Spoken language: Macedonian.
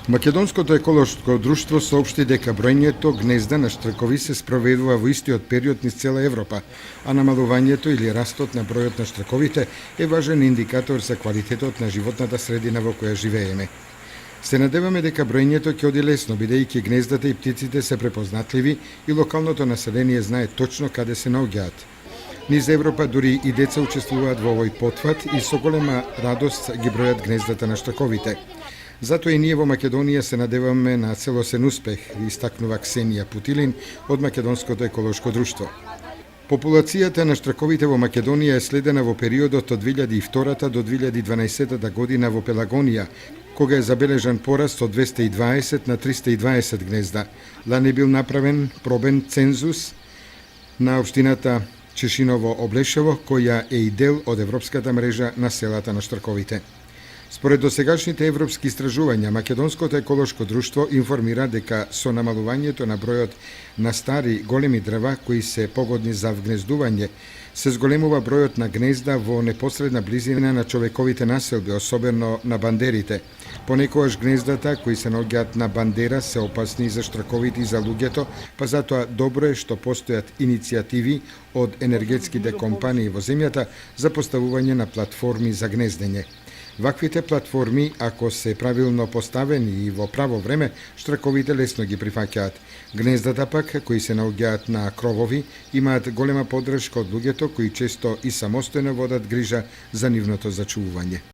Македонското еколошко друштво соопшти дека броењето гнезда на штркови се спроведува во истиот период низ цела Европа, а намалувањето или растот на бројот на штрковите е важен индикатор за квалитетот на животната средина во која живееме. Се надеваме дека броењето ќе оди лесно, бидејќи гнездата и птиците се препознатливи и локалното население знае точно каде се наоѓаат. Низ Европа дури и деца учествуваат во овој потфат и со голема радост ги бројат гнездата на штрковите. Затоа и ние во Македонија се надеваме на целосен успех, истакнува Ксенија Путилин од Македонското еколошко друштво. Популацијата на штрковите во Македонија е следена во периодот од 2002 до 2012 година во Пелагонија, кога е забележан пораст од 220 на 320 гнезда. Лани бил направен пробен цензус на општината Чешиново-Облешево, која е и дел од Европската мрежа на селата на штрковите. Според досегашните европски истражувања, Македонското еколошко друштво информира дека со намалувањето на бројот на стари големи дрва кои се погодни за вгнездување, се зголемува бројот на гнезда во непосредна близина на човековите населби, особено на бандерите. Понекогаш гнездата кои се наоѓаат на бандера се опасни за штрковите и за луѓето, па затоа добро е што постојат иницијативи од енергетските компании во земјата за поставување на платформи за гнездење. Ваквите платформи, ако се правилно поставени и во право време, штрковите лесно ги прифаќаат. Гнездата пак, кои се наоѓаат на кровови, имаат голема поддршка од луѓето кои често и самостојно водат грижа за нивното зачувување.